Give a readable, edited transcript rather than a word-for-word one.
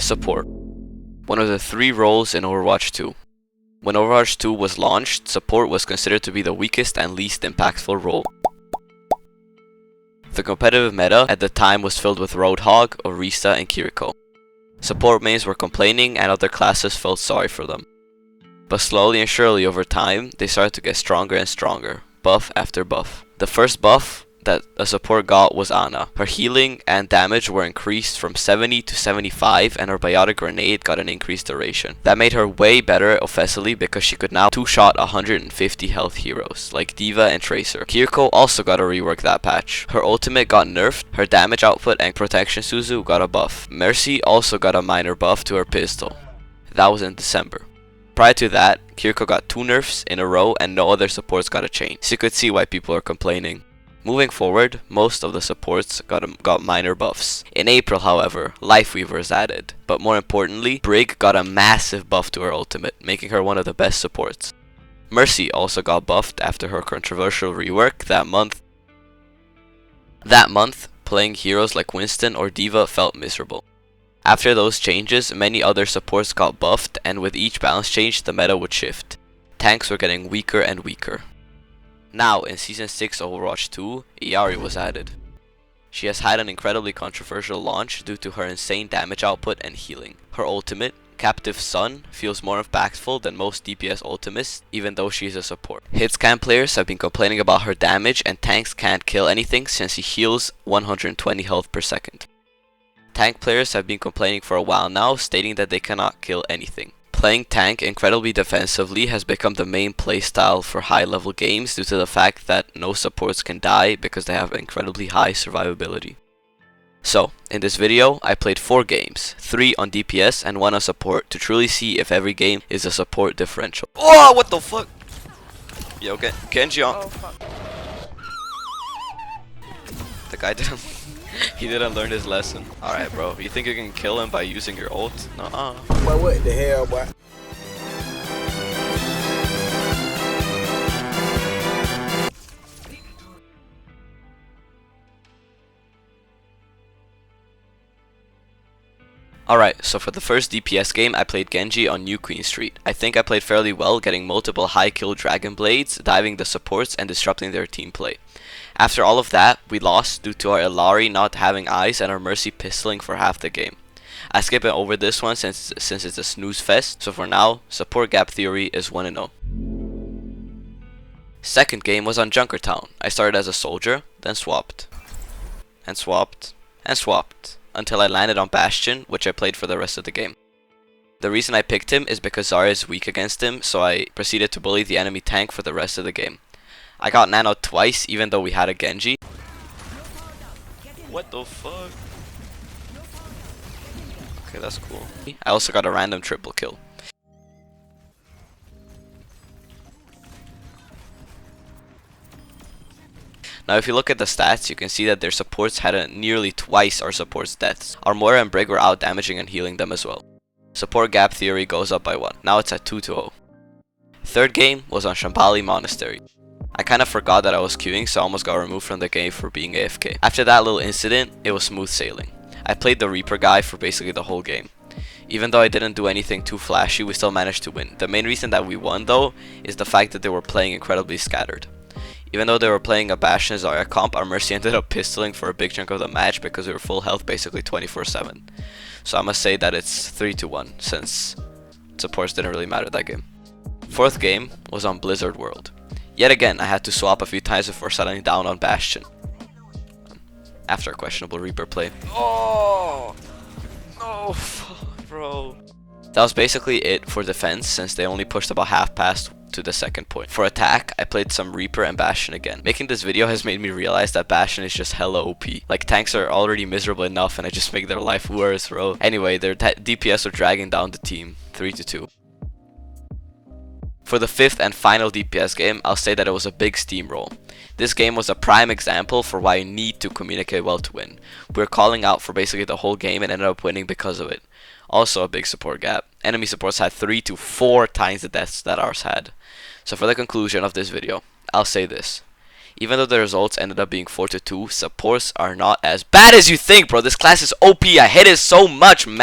Support, one of the 3 roles in Overwatch 2. When Overwatch 2 was launched, support was considered to be the weakest and least impactful role. The competitive meta at the time was filled with Roadhog, Orisa, and Kiriko. Support mains were complaining and other classes felt sorry for them. But slowly and surely over time, they started to get stronger and stronger, buff after buff. The first buff that a support got was Ana. Her healing and damage were increased from 70 to 75 and her biotic grenade got an increased duration. That made her way better offensively because she could now 2-shot 150 health heroes like D.Va and Tracer. Kiriko also got a rework that patch. Her ultimate got nerfed, her damage output and protection Suzu got a buff. Mercy also got a minor buff to her pistol. That was in December. Prior to that, Kiriko got 2 nerfs in a row and no other supports got a change. So you could see why people are complaining. Moving forward, most of the supports got minor buffs. In April, however, Lifeweaver is added. But more importantly, Brig got a massive buff to her ultimate, making her one of the best supports. Mercy also got buffed after her controversial rework that month. That month, playing heroes like Winston or D.Va felt miserable. After those changes, many other supports got buffed, and with each balance change, the meta would shift. Tanks were getting weaker and weaker. Now, in Season 6 Overwatch 2, Iari was added. She has had an incredibly controversial launch due to her insane damage output and healing. Her ultimate, Captive Sun, feels more impactful than most DPS ultimates, even though she is a support. Hitscan players have been complaining about her damage, and tanks can't kill anything since she heals 120 health per second. Tank players have been complaining for a while now, stating that they cannot kill anything. Playing tank incredibly defensively has become the main playstyle for high-level games due to the fact that no supports can die because they have incredibly high survivability. So, in this video, I played 4 games, 3 on DPS and 1 on support to truly see if every game is a support differential. Oh, what the fuck? Yo, Genji on. Oh, fuck. The guy didn't... He didn't learn his lesson. Alright, bro. You think you can kill him by using your ult? Nuh-uh. Boy, what the hell, boy? Alright, so for the first DPS game, I played Genji on New Queen Street. I think I played fairly well, getting multiple high kill Dragon Blades, diving the supports, and disrupting their team play. After all of that, we lost due to our Illari not having eyes and our Mercy pistoling for half the game. I skip it over this one since it's a snooze fest, so for now, support gap theory is 1-0. Second game was on Junkertown. I started as a soldier, then swapped. And swapped. And swapped. Until I landed on Bastion, which I played for the rest of the game. The reason I picked him is because Zarya is weak against him, so I proceeded to bully the enemy tank for the rest of the game. I got nanoed twice even though we had a Genji. What the fuck? Okay, that's cool. I also got a random triple kill. Now if you look at the stats, you can see that their supports had nearly twice our supports' deaths. Our Moira and Brig were out damaging and healing them as well. Support gap theory goes up by 1. Now it's at 2-0. Third game was on Shambali Monastery. I kind of forgot that I was queuing, so I almost got removed from the game for being AFK. After that little incident, it was smooth sailing. I played the Reaper guy for basically the whole game. Even though I didn't do anything too flashy, we still managed to win. The main reason that we won though, is the fact that they were playing incredibly scattered. Even though they were playing a Bastion Zarya comp, our Mercy ended up pistoling for a big chunk of the match because we were full health basically 24/7. So I must say that it's 3-1 since supports didn't really matter that game. Fourth game was on Blizzard World. Yet again, I had to swap a few times before settling down on Bastion. After a questionable Reaper play. Oh! No, bro. That was basically it for defense since they only pushed about half past to the second point. For attack, I played some Reaper and Bastion again. Making this video has made me realize that Bastion is just hella OP. Like, tanks are already miserable enough and I just make their life worse, bro. Anyway, their DPS are dragging down the team, 3-2. For the 5th and final DPS game, I'll say that it was a big steamroll. This game was a prime example for why you need to communicate well to win. We were calling out for basically the whole game and ended up winning because of it. Also a big support gap. Enemy supports had 3 to 4 times the deaths that ours had. So for the conclusion of this video, I'll say this. Even though the results ended up being 4-2, supports are not as bad as you think, bro. This class is OP. I hate it so much, man.